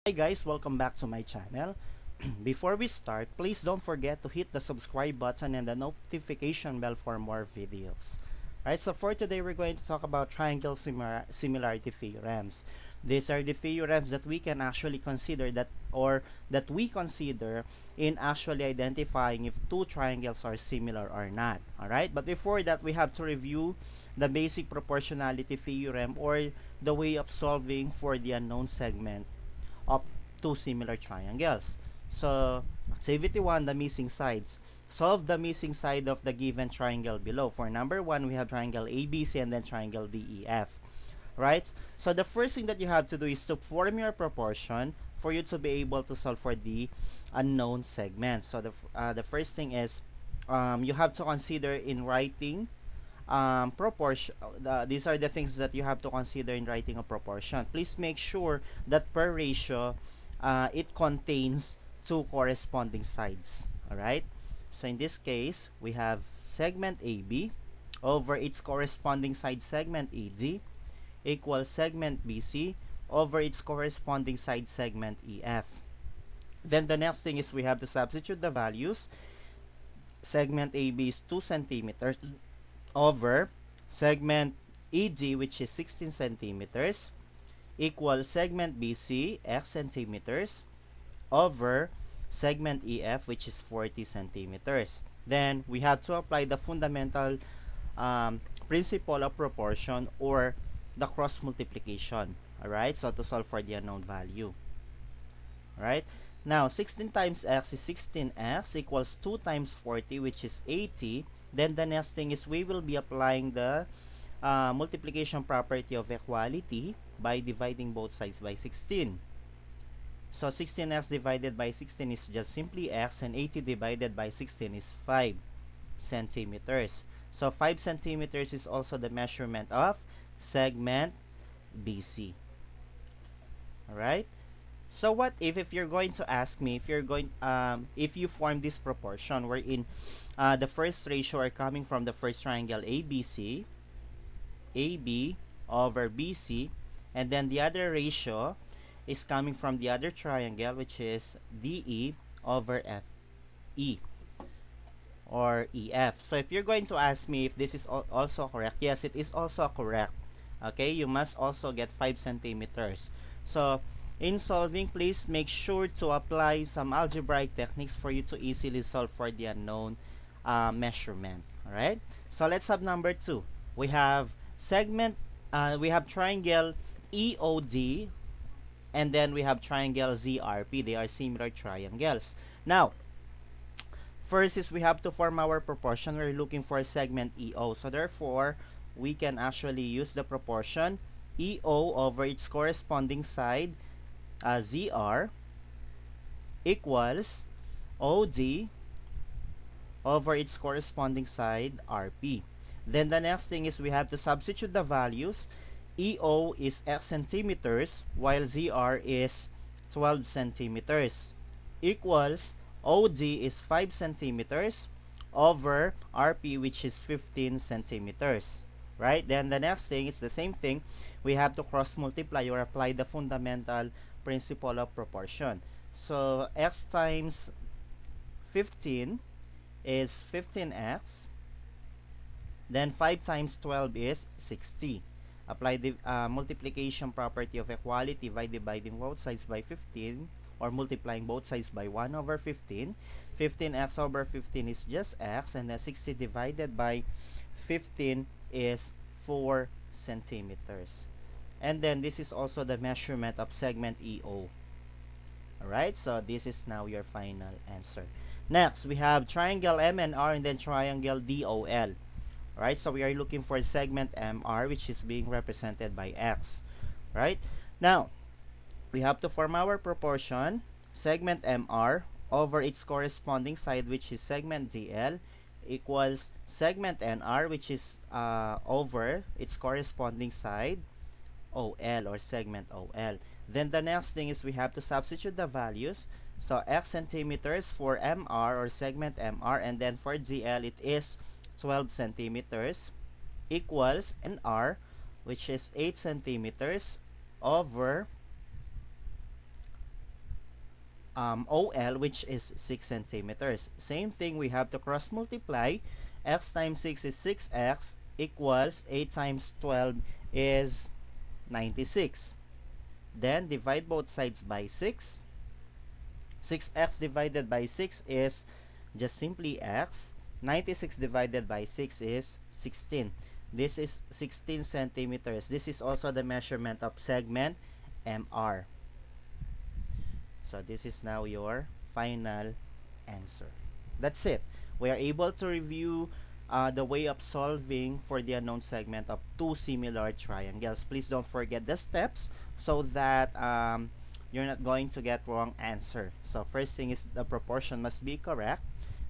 Hi guys, welcome back to my channel. Before we start, please don't forget to hit the subscribe button and the notification bell for more videos. Alright, so for today we're going to talk about triangle similarity theorems. These are the theorems that we can actually consider that we consider in actually identifying if two triangles are similar or not. Alright, but before that we have to review the basic proportionality theorem, or the way of solving for the unknown segment of two similar triangles. So, activity 1, the missing sides. Solve the missing side of the given triangle below. For number 1, we have triangle ABC and then triangle DEF. Right? So, the first thing that you have to do is to form your proportion for you to be able to solve for the unknown segment. So, the first thing is you have to consider in writing proportion. These are the things that you have to consider in writing a proportion. Please make sure that per ratio it contains two corresponding sides. Alright, so in this case we have segment AB over its corresponding side segment ED equals segment BC over its corresponding side segment EF. Then the next thing is we have to substitute the values. Segment AB is 2 centimeters over segment EG, which is 16 centimeters, equals segment BC, x centimeters, over segment EF, which is 40 centimeters. Then we have to apply the fundamental principle of proportion, or the cross multiplication. Alright, so to solve for the unknown value. Alright, now 16 times x is 16x equals 2 times 40, which is 80. Then the next thing is we will be applying the multiplication property of equality by dividing both sides by 16. So 16x divided by 16 is just simply x, and 80 divided by 16 is 5 centimeters. So 5 centimeters is also the measurement of segment BC. Alright? So what if you're going to ask me if you form this proportion wherein the first ratio are coming from the first triangle ABC, AB over BC, and then the other ratio is coming from the other triangle, which is DE over FE or EF. So if you're going to ask me if this is also correct, yes, it is also correct. Okay, you must also get 5 centimeters. So in solving, please make sure to apply some algebraic techniques for you to easily solve for the unknown measurement. Alright, so let's have number 2. We have we have triangle EOD, and then we have triangle ZRP. They are similar triangles. Now, first is we have to form our proportion. We're looking for segment EO. So therefore, we can actually use the proportion EO over its corresponding side ZR equals OD over its corresponding side RP. Then the next thing is we have to substitute the values. EO is x centimeters while ZR is 12 centimeters equals OD is 5 centimeters over RP, which is 15 centimeters. Right? Then the next thing, it's the same thing. We have to cross multiply or apply the fundamental principle of proportion. So x times 15 is 15x. Then 5 times 12 is 60. Apply the multiplication property of equality by dividing both sides by 15, or multiplying both sides by 1 over 15. 15x over 15 is just x, and then 60 divided by 15 is 4 centimeters. And then this is also the measurement of segment EO. Alright, so this is now your final answer. Next, we have triangle MNR and then triangle DOL. Alright, so we are looking for segment MR, which is being represented by X. Right? Now, we have to form our proportion. Segment MR over its corresponding side, which is segment DL, equals segment NR, which is over its corresponding side OL, or segment OL. Then the next thing is we have to substitute the values. So x centimeters for MR, or segment MR, and then for GL it is 12 centimeters equals NR, which is 8 centimeters over OL, which is 6 centimeters. Same thing, we have to cross multiply. X times 6 is 6x equals 8 times 12 is 96. Then divide both sides by 6. 6x divided by 6 is just simply x. 96 divided by 6 is 16. This is 16 centimeters. This is also the measurement of segment MR. So this is now your final answer. That's it. We are able to review the way of solving for the unknown segment of two similar triangles. Please don't forget the steps so that you're not going to get wrong answer. So first thing is the proportion must be correct.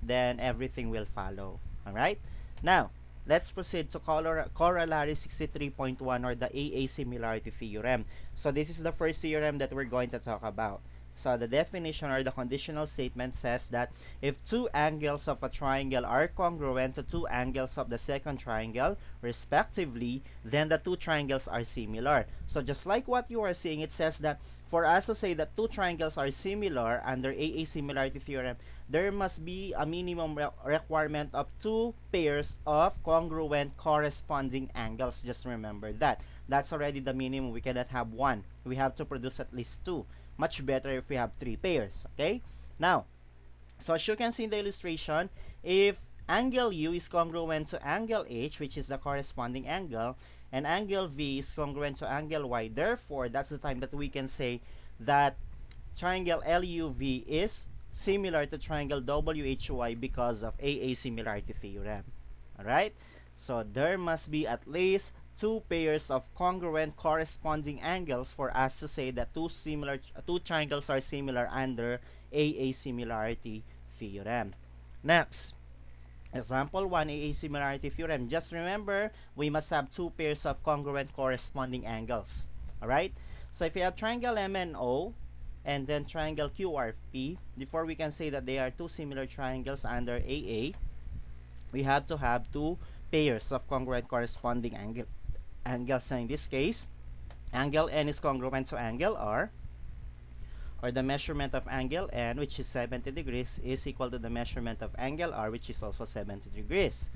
Then everything will follow. Alright? Now, let's proceed to corollary 63.1 or the AA similarity theorem. So this is the first theorem that we're going to talk about. So the definition or the conditional statement says that if two angles of a triangle are congruent to two angles of the second triangle, respectively, then the two triangles are similar. So just like what you are seeing, it says that for us to say that two triangles are similar under AA similarity theorem, there must be a minimum requirement of two pairs of congruent corresponding angles. Just remember that. That's already the minimum. We cannot have one. We have to produce at least two. Much better if we have three pairs. Okay? Now, so as you can see in the illustration, if angle U is congruent to angle H, which is the corresponding angle, and angle V is congruent to angle Y, therefore, that's the time that we can say that triangle LUV is similar to triangle WHY because of AA similarity theorem. Alright? So, there must be at least two pairs of congruent corresponding angles for us to say that two triangles are similar under AA similarity theorem. Next, example 1, AA similarity theorem. Just remember, we must have two pairs of congruent corresponding angles. Alright? So if you have triangle MNO and then triangle QRP, before we can say that they are two similar triangles under AA, we have to have two pairs of congruent corresponding angles. So in this case, angle N is congruent to angle R, or the measurement of angle N, which is 70 degrees, is equal to the measurement of angle R, which is also 70 degrees.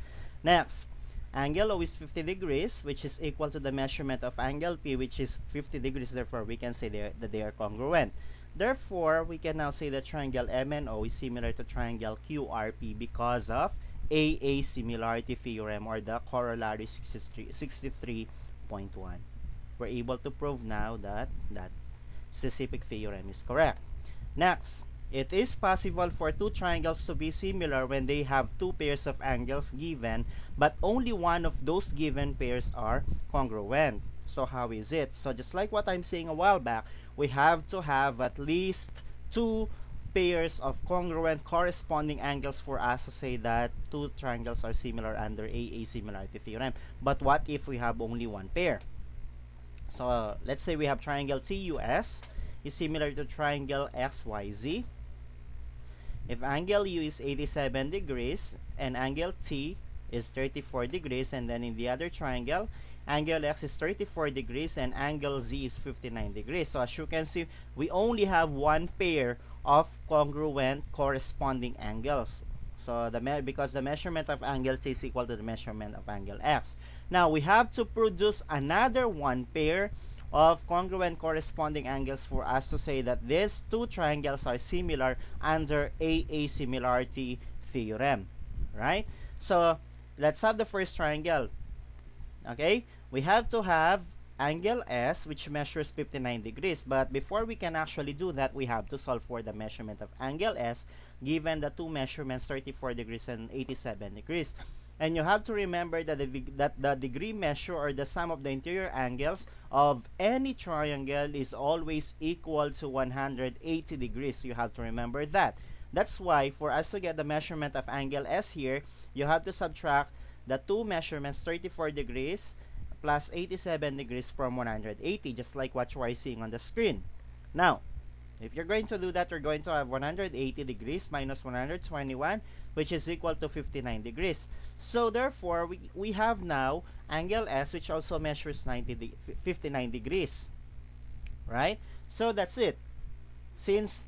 Next, angle O is 50 degrees, which is equal to the measurement of angle P, which is 50 degrees. Therefore, we can say that they are congruent. Therefore, we can now say that triangle MNO is similar to triangle QRP because of AA similarity theorem, or the corollary 63.1. We're able to prove now that that specific theorem is correct. Next, it is possible for two triangles to be similar when they have two pairs of angles given, but only one of those given pairs are congruent. So how is it? So just like what I'm saying a while back, we have to have at least two pairs of congruent corresponding angles for us to say that two triangles are similar under AA similarity theorem. But what if we have only one pair? So let's say we have triangle TUS is similar to triangle XYZ. If angle U is 87 degrees and angle T is 34 degrees, and then in the other triangle, angle X is 34 degrees and angle Z is 59 degrees. So as you can see, we only have one pair of congruent corresponding angles. So because the measurement of angle T is equal to the measurement of angle X. Now we have to produce another one pair of congruent corresponding angles for us to say that these two triangles are similar under AA similarity theorem. Right? So let's have the first triangle. Okay? We have to have angle S, which measures 59 degrees. But before we can actually do that, we have to solve for the measurement of angle S given the two measurements, 34 degrees and 87 degrees. And you have to remember that the degree measure, or the sum of the interior angles of any triangle, is always equal to 180 degrees. You have to remember that. That's why for us to get the measurement of angle S here, you have to subtract the two measurements, 34 degrees plus 87 degrees from 180, just like what you are seeing on the screen. Now, if you're going to do that, you're going to have 180 degrees minus 121, which is equal to 59 degrees. So therefore, we have now angle S, which also measures 59 degrees. Right? So that's it. Since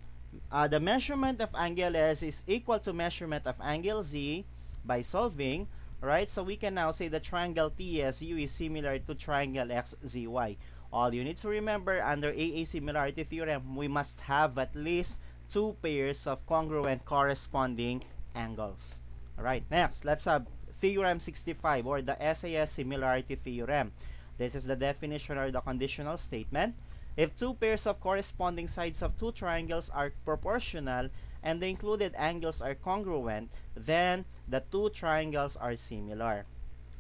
The measurement of angle S is equal to measurement of angle Z by solving, right? So we can now say the triangle TSU is similar to triangle XZY. All you need to remember, under AA similarity theorem, we must have at least two pairs of congruent corresponding angles. Alright, next, let's have Theorem 65, or the SAS similarity theorem. This is the definition or the conditional statement. If two pairs of corresponding sides of two triangles are proportional and the included angles are congruent, then the two triangles are similar.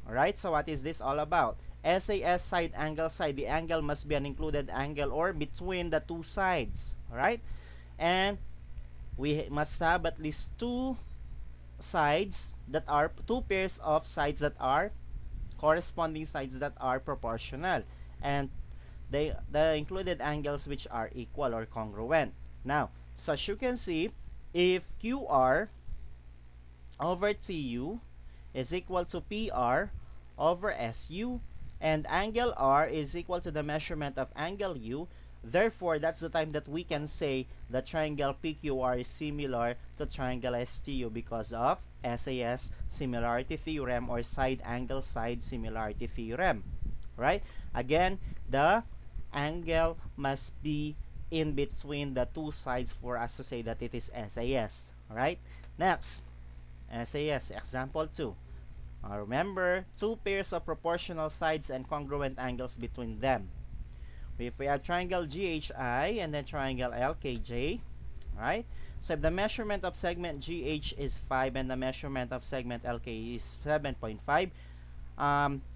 Alright, so what is this all about? SAS side angle side, the angle must be an included angle or between the two sides. Alright, and we must have at least two sides that are, two pairs of sides that are corresponding sides that are proportional, and the included angles which are equal or congruent. Now, so as you can see, if QR over TU is equal to PR over SU, and angle R is equal to the measurement of angle U, therefore that's the time that we can say the triangle PQR is similar to triangle STU because of SAS similarity theorem, or side angle side similarity theorem. Right? Again, the angle must be in between the two sides for us to say that it is SAS. Alright? Next, SAS, example 2. Remember, two pairs of proportional sides and congruent angles between them. If we have triangle GHI and then triangle LKJ, right? So if the measurement of segment GH is 5 and the measurement of segment LK is 7.5,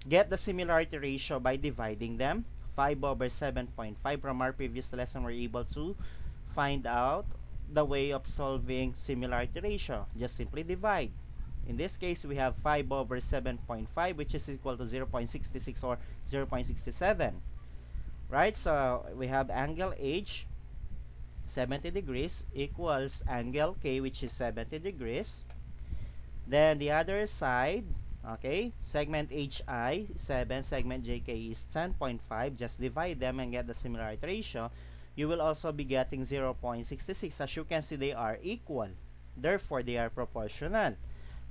get the similarity ratio by dividing them. 5 over 7.5. From our previous lesson, we're able to find out the way of solving similarity ratio. Just simply divide. In this case, we have 5 over 7.5, which is equal to 0.66 or 0.67. Right? So we have angle H, 70 degrees, equals angle K, which is 70 degrees. Then the other side, okay, segment HI, 7, segment JK is 10.5. Just divide them and get the similarity ratio. You will also be getting 0.66. As you can see, they are equal. Therefore, they are proportional.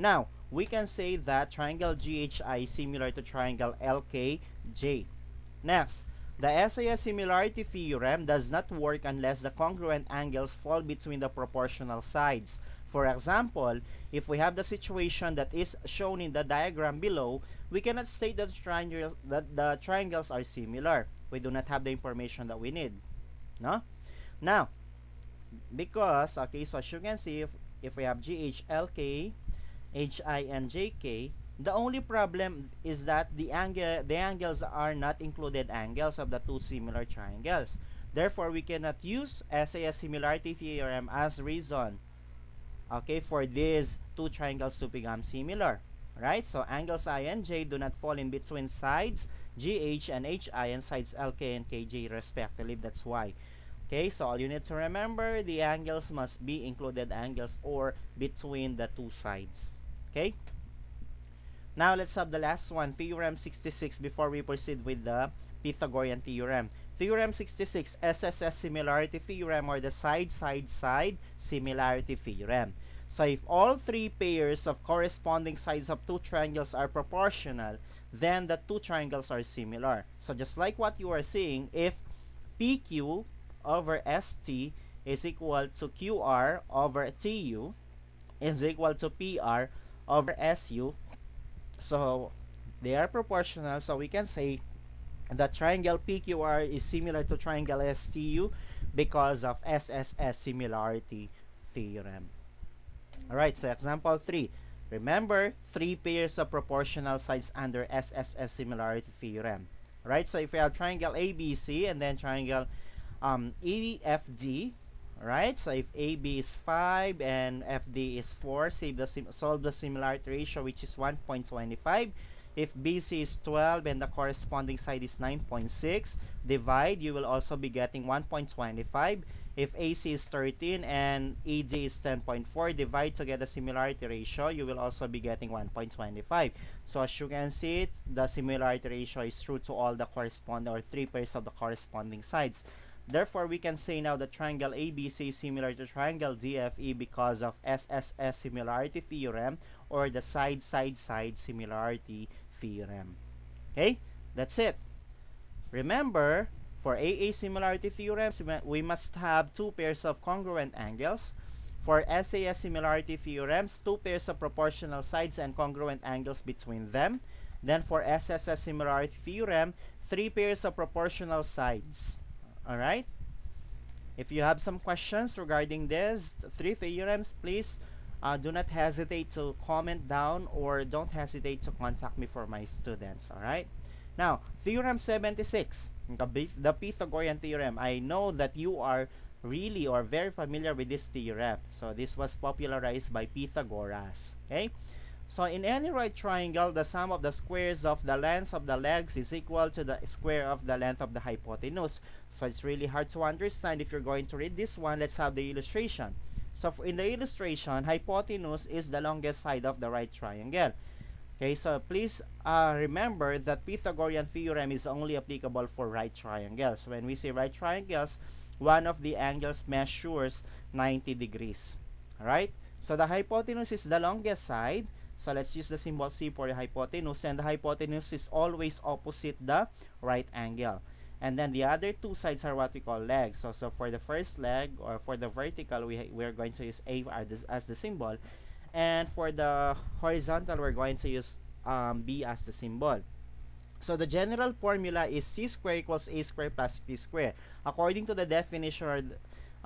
Now, we can say that triangle GHI is similar to triangle LKJ. Next, the SAS similarity theorem does not work unless the congruent angles fall between the proportional sides. For example, if we have the situation that is shown in the diagram below, we cannot state that the triangles are similar. We do not have the information that we need. No? Now, because, okay, so as you can see, if we have GH, LK, HI, and JK, the only problem is that the angles are not included angles of the two similar triangles. Therefore, we cannot use SAS similarity theorem as reason, okay, for these two triangles to become similar. Right? So angles I and J do not fall in between sides GH and HI and sides LK and KJ respectively. That's why. Okay, so all you need to remember, the angles must be included angles or between the two sides. Okay? Now, let's have the last one, Theorem 66, before we proceed with the Pythagorean theorem. Theorem 66, SSS similarity theorem, or the side-side-side similarity theorem. So, if all three pairs of corresponding sides of two triangles are proportional, then the two triangles are similar. So, just like what you are seeing, if PQ over ST is equal to QR over TU is equal to PR over SU, so they are proportional, so we can say that triangle PQR is similar to triangle STU because of SSS similarity theorem. Alright, so example 3. Remember, three pairs of proportional sides under SSS similarity theorem. Alright, so if we have triangle ABC and then triangle EFD, right? So if AB is 5 and FD is 4, solve the similarity ratio, which is 1.25. If BC is 12 and the corresponding side is 9.6, divide, you will also be getting 1.25. If AC is 13 and ED is 10.4, divide to get the similarity ratio, you will also be getting 1.25. So as you can see, the similarity ratio is true to all the corresponding, or three pairs of the corresponding sides. Therefore, we can say now that triangle ABC is similar to triangle DFE because of SSS similarity theorem or the side-side-side similarity theorem. Okay, that's it. Remember, for AA similarity theorems, we must have two pairs of congruent angles. For SAS similarity theorems, two pairs of proportional sides and congruent angles between them. Then for SSS similarity theorem, three pairs of proportional sides. Alright? If you have some questions regarding these three theorems, please do not hesitate to comment down or don't hesitate to contact me for my students. Alright? Now, Theorem 76, the Pythagorean theorem. I know that you are really or very familiar with this theorem. So, this was popularized by Pythagoras. Okay? So, in any right triangle, the sum of the squares of the lengths of the legs is equal to the square of the length of the hypotenuse. So, it's really hard to understand if you're going to read this one. Let's have the illustration. So, in the illustration, hypotenuse is the longest side of the right triangle. Okay, so please remember that Pythagorean theorem is only applicable for right triangles. When we say right triangles, one of the angles measures 90 degrees. Alright? So the hypotenuse is the longest side. So let's use the symbol C for the hypotenuse. And the hypotenuse is always opposite the right angle. And then the other two sides are what we call legs. So for the first leg, or for the vertical, we're going to use A as the symbol. And for the horizontal, we're going to use B as the symbol. So the general formula is C squared equals A squared plus B squared. According to the definition,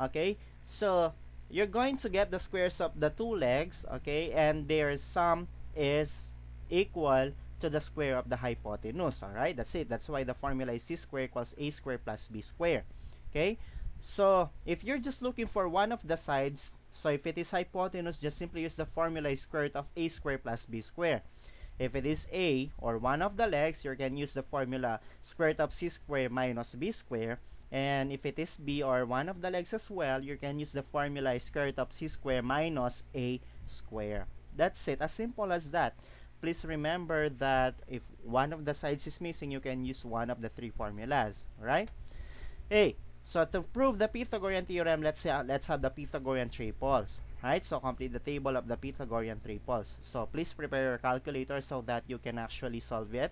okay, so you're going to get the squares of the two legs, okay, and their sum is equal to the square of the hypotenuse. Alright, that's it. That's why the formula is C squared equals A squared plus B squared. Okay, so if you're just looking for one of the sides, so if it is hypotenuse, just simply use the formula square root of A squared plus B squared. If it is A, or one of the legs, you can use the formula square root of C squared minus B squared. And if it is B, or one of the legs as well, you can use the formula square root of C squared minus A squared. That's it. As simple as that. Please remember that if one of the sides is missing, you can use one of the three formulas. Right? Hey. So to prove the Pythagorean theorem, let's have the Pythagorean triples. Right? So complete the table of the Pythagorean triples. So please prepare your calculator so that you can actually solve it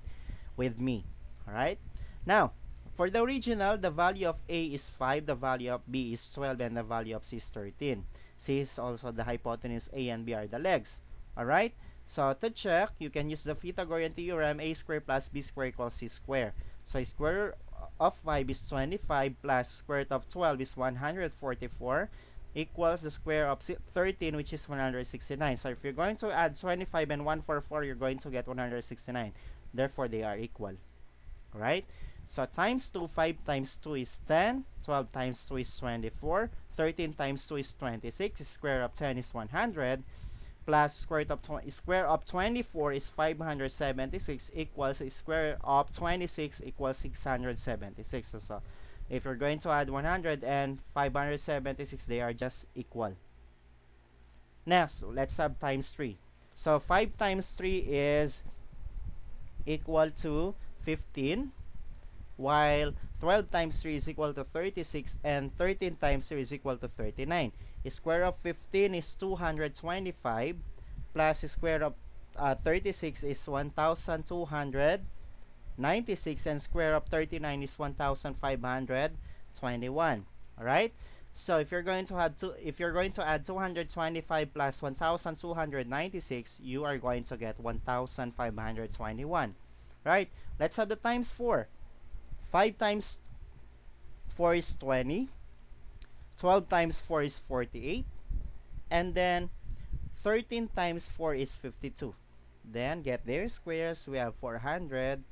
with me. Alright? Now, for the original, the value of A is 5, the value of B is 12, and the value of C is 13. C is also the hypotenuse, A and B are the legs. Alright? So to check, you can use the Pythagorean theorem, A squared plus B squared equals C squared. So square of 5 is 25 plus square root of 12 is 144 equals the square of 13, which is 169. So if you're going to add 25 and 144, you're going to get 169. Therefore, they are equal. Right? So times 2, 5 times 2 is 10, 12 times 2 is 24, 13 times 2 is 26, square of 10 is 100, plus square of 24 is 576 equals square of 26 equals 676. So if you're going to add 100 and 576, they are just equal. Next, let's have times 3. So 5 times 3 is equal to 15, while 12 times 3 is equal to 36, and 13 times 3 is equal to 39. Square of 15 is 225, plus square of 36 is 1296, and square of 39 is 1521. Alright? So if you're going to add 225 plus 1296, you are going to get 1521. Right? Let's have the times 4. 5 times 4 is 20. 12 times 4 is 48. And then 13 times 4 is 52. Then get their squares. We have 400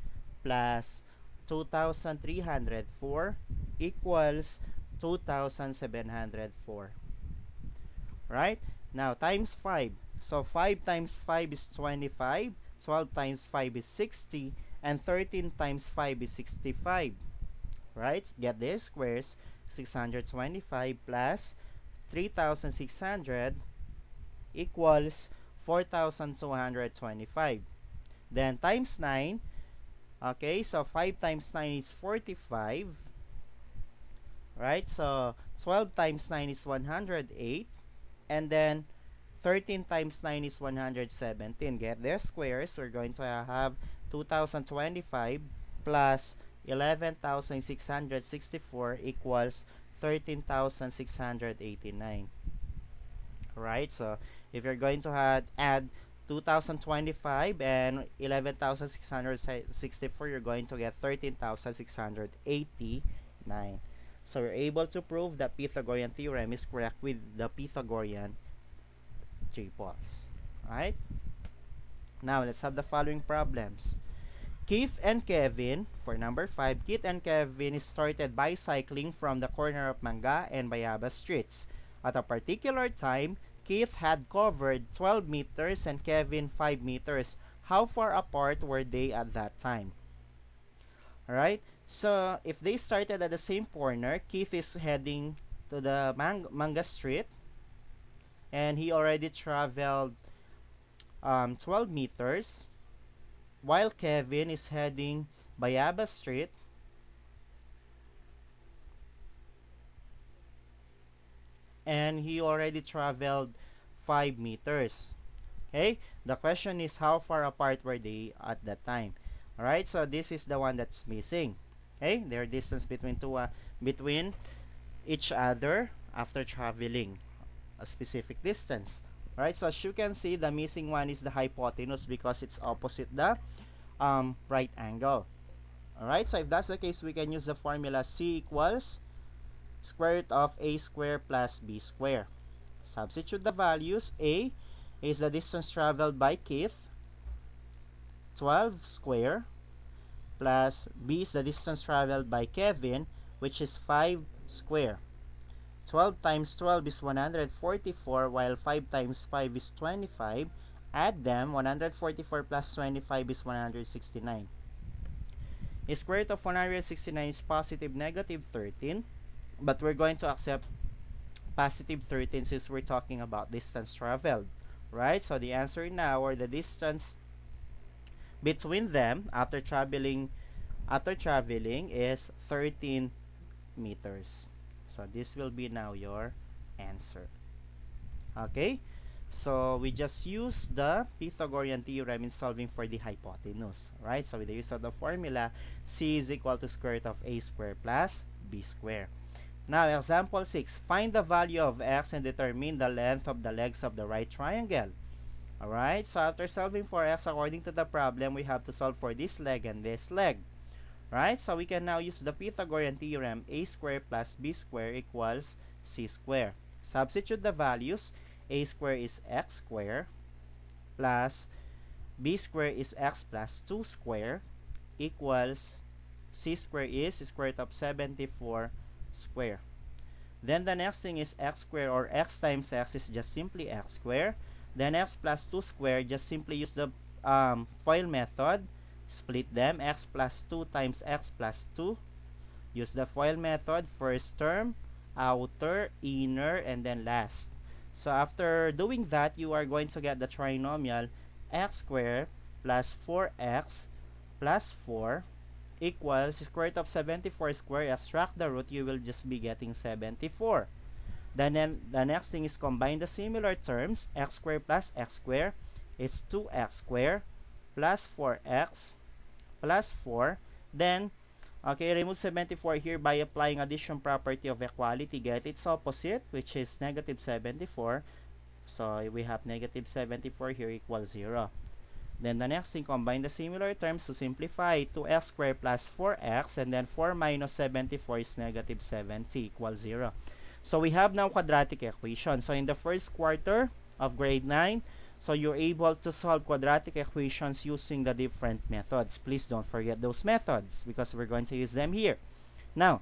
plus 2,304 equals 2,704. Right? Now times 5. So 5 times 5 is 25. 12 times 5 is 60. And 13 times 5 is 65. Right? Get their squares. 625 plus 3,600 equals 4,225. Then times 9. Okay, so 5 times 9 is 45. right? So 12 times 9 is 108, and then 13 times 9 is 117. Get their squares. We're going to have 2025 plus 11,664 equals 13,689. Right? So if you're going to add 2025 and 11,664, you're going to get 13,689. So we're able to prove that Pythagorean theorem is correct with the Pythagorean triples. Alright? Now, let's have the following problems. Keith and Kevin, for number 5, Keith and Kevin started bicycling from the corner of Manga and Bayaba streets. At a particular time, Keith had covered 12 meters and Kevin 5 meters. How far apart were they at that time? Alright? So, if they started at the same corner, Keith is heading to the Manga street, and he already traveled 12 meters, while Kevin is heading Bayaba Street, and he already traveled 5 meters. Okay? The question is, how far apart were they at that time? Alright, so this is the one that's missing. Okay? Their distance between between each other after traveling a specific distance. Right? So as you can see, the missing one is the hypotenuse because it's opposite the right angle. Alright, so if that's the case, we can use the formula C equals square root of a square plus b square. Substitute the values. A is the distance traveled by Keith, 12 square, plus b is the distance traveled by Kevin, which is 5 square. 12 times 12 is 144, while 5 times 5 is 25. Add them. 144 plus 25 is 169. The square root of 169 is positive negative 13, but we're going to accept positive 13 since we're talking about distance traveled, right? So the answer now, or the distance between them after traveling is 13 meters. So this will be now your answer. Okay? So we just use the Pythagorean theorem in solving for the hypotenuse, right? So with the use of the formula, C is equal to square root of a square plus b square. Now, example 6, find the value of x and determine the length of the legs of the right triangle. Alright, so after solving for x according to the problem, we have to solve for this leg and this leg. Right? So we can now use the Pythagorean theorem, a square plus b square equals c square. Substitute the values. A square is x square plus b square is x plus 2 square equals c square is square root of 74 square. Then the next thing is x square, or x times x is just simply x square. Then x plus 2 square, just simply use the FOIL method. Split them. X plus 2 times x plus 2. Use the FOIL method. First term, outer, inner, and then last. So after doing that, you are going to get the trinomial x squared plus 4x plus 4 equals square root of 74 square. Extract the root, you will just be getting 74. Then the next thing is combine the similar terms. X squared plus x squared is 2x squared plus 4x plus 4. Then, okay, remove 74 here by applying addition property of equality. Get its opposite, which is negative 74. So, we have negative 74 here equals 0. Then, the next thing, combine the similar terms to simplify. 2x squared plus 4x, and then 4 minus 74 is negative 70 equals 0. So, we have now quadratic equation. So, in the first quarter of grade 9, so you're able to solve quadratic equations using the different methods. Please don't forget those methods because we're going to use them here. Now,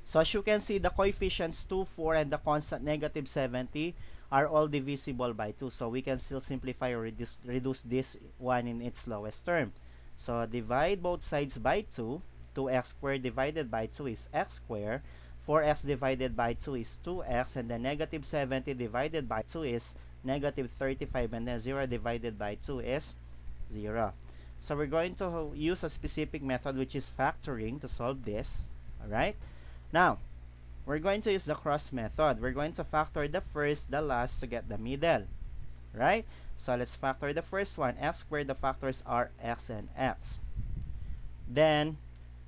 so as you can see, the coefficients 2, 4, and the constant negative 70 are all divisible by 2. So we can still simplify or reduce this one in its lowest term. So divide both sides by 2. 2x squared divided by 2 is x squared. 4x divided by 2 is 2x, and then negative 70 divided by 2 is negative 35, and then 0 divided by 2 is 0. So we're going to use a specific method which is factoring to solve this. Alright? Now, we're going to use the cross method. We're going to factor the first, the last to get the middle, right? So let's factor the first one, x squared. The factors are x and x. Then,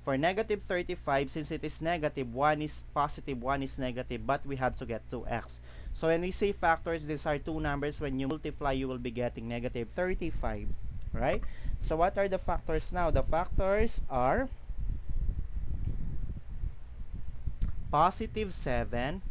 for negative 35, since it is negative, 1 is positive, 1 is negative, but we have to get 2x. So when we say factors, these are two numbers. When you multiply, you will be getting negative 35, right? So what are the factors now? The factors are positive 7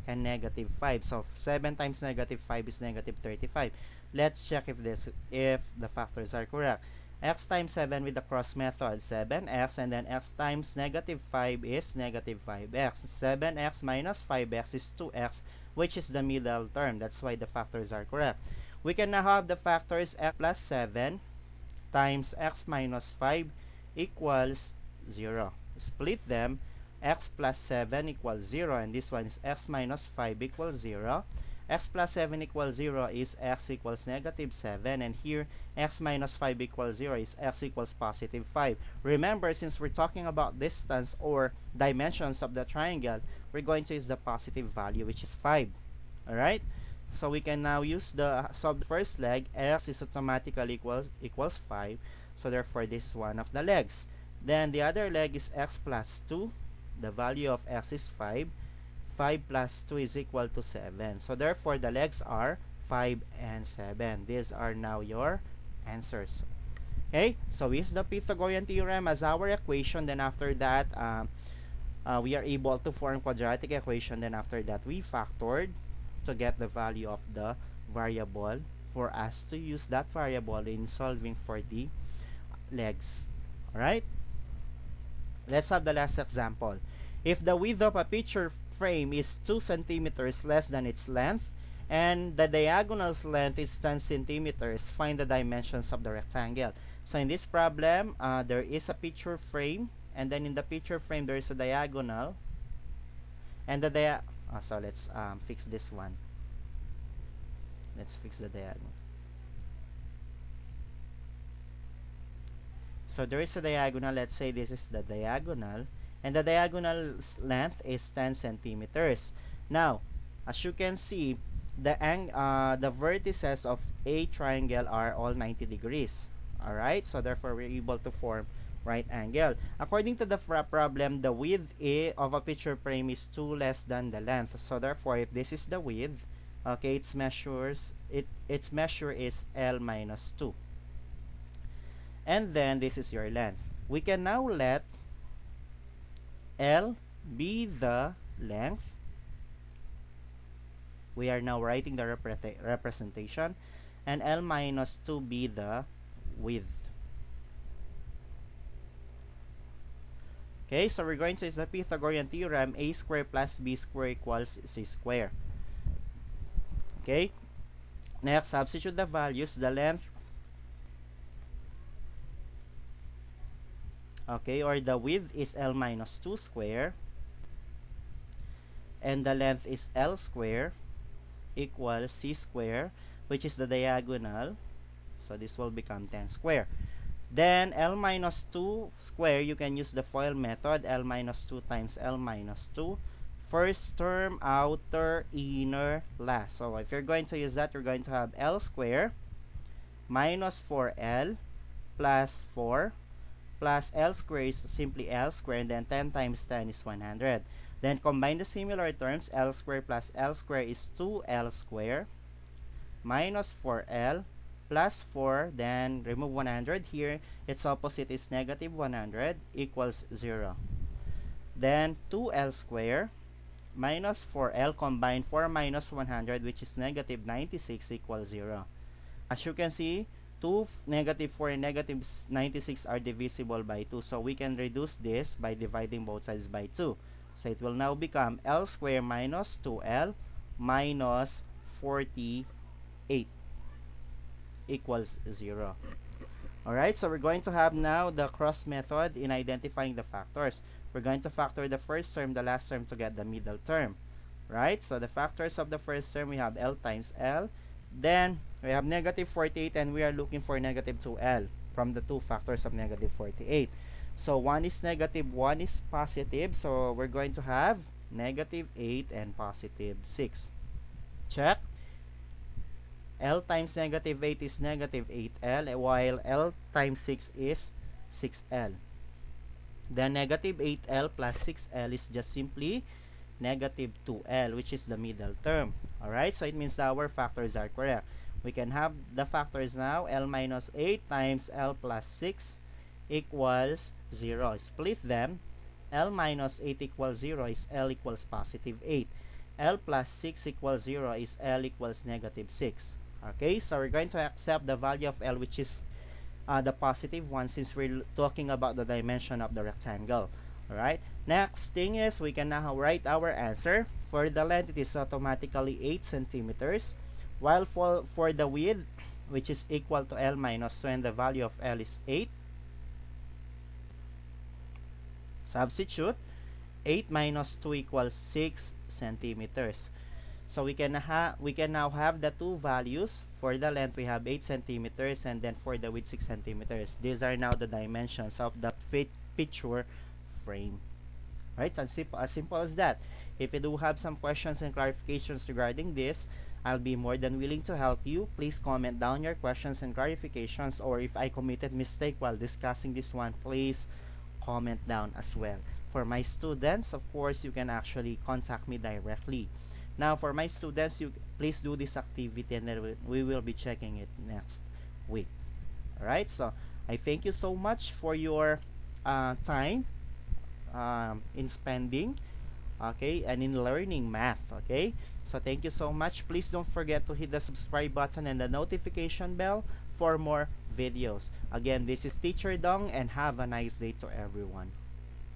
and negative 5. So 7 times negative 5 is negative 35. Let's check if the factors are correct. X times 7 with the cross method, 7x, and then x times negative 5 is negative 5x. 7x minus 5x is 2x, which is the middle term. That's why the factors are correct. We can now have the factors x plus 7 times x minus 5 equals 0. Split them. X plus 7 equals 0, and this one is x minus 5 equals 0. X plus 7 equals 0 is x equals negative 7, and here x minus 5 equals 0 is x equals positive 5. Remember, since we're talking about distance or dimensions of the triangle, we're going to use the positive value, which is 5. Alright? So we can now use the solve the first leg. X is automatically equals 5. So therefore, this is one of the legs. Then the other leg is x plus 2. The value of x is 5. 5 plus 2 is equal to 7. So therefore, the legs are 5 and 7. These are now your answers. Okay, so we use the Pythagorean theorem as our equation. Then after that, we are able to form quadratic equation. Then after that, we factored to get the value of the variable for us to use that variable in solving for the legs. Alright? Let's have the last example. If the width of a picture frame is 2 centimeters less than its length, and the diagonal's length is 10 centimeters, find the dimensions of the rectangle. So in this problem, there is a picture frame, and then in the picture frame, there is a diagonal, and so let's fix this one. Let's fix the diagonal. So there is a diagonal. Let's say this is the diagonal, and the diagonal's length is 10 centimeters. Now, as you can see, the vertices of a triangle are all 90 degrees. Alright, so therefore we're able to form right angle. According to the problem, the width of a picture frame is 2 less than the length. So therefore, if this is the width, okay, its measure is L minus 2. And then this is your length. We can now let L be the length. We are now writing the representation, and L minus 2 be the width. Okay, so we're going to use the Pythagorean theorem. A square plus b square equals c square. Okay, next, substitute the values. The length, okay, or the width is L minus 2 square, and the length is L square equals c square, which is the diagonal. So this will become 10 square. Then L minus 2 square, you can use the FOIL method. L minus 2 times L minus 2. First term, outer, inner, last. So if you're going to use that, you're going to have L square minus 4L plus 4 plus L square is simply L square, and then 10 times 10 is 100. Then combine the similar terms. L square plus L square is 2L square minus 4L plus 4, then remove 100 here. Its opposite is negative 100 equals 0. Then 2L square minus 4L, combine 4 minus 100, which is negative 96 equals 0. As you can see, negative 4 and negative 96 are divisible by 2. So we can reduce this by dividing both sides by 2. So it will now become L square minus 2L minus 48 equals 0. Alright, so we're going to have now the cross method in identifying the factors. We're going to factor the first term, the last term to get the middle term. Right? So the factors of the first term, we have L times L. Then we have negative 48, and we are looking for negative 2L from the two factors of negative 48. So one is negative, one is positive. So we're going to have negative 8, and positive 6. Check. L times negative 8 is negative 8L, while L times 6 is 6L. Then negative 8L plus 6L is just simply negative 2L, which is the middle term. Alright, so it means that our factors are correct. We can have the factors now. L minus 8 times L plus 6 equals 0. Split them. L minus 8 equals 0 is L equals positive 8. L plus 6 equals 0 is L equals negative 6. Okay, so we're going to accept the value of L, which is the positive one, since we're talking about the dimension of the rectangle. Alright, next thing is we can now write our answer. For the length, it is automatically 8 centimeters, while for the width, which is equal to L minus 2, and the value of L is 8, substitute 8 minus 2 equals 6 centimeters. So we can now have the two values. For the length, we have 8 centimeters, and then for the width, 6 centimeters. These are now the dimensions of the picture frame. Right? As simple as that. If you do have some questions and clarifications regarding this, I'll be more than willing to help you. Please comment down your questions and clarifications, or if I committed mistake while discussing this one, please comment down as well. For my students, of course, you can actually contact me directly. Now, for my students, you please do this activity, and then we will be checking it next week. Alright, so I thank you so much for your time in spending, okay, and in learning math. Okay, so thank you so much. Please don't forget to hit the subscribe button and the notification bell for more videos. Again, this is Teacher Dong, and have a nice day to everyone.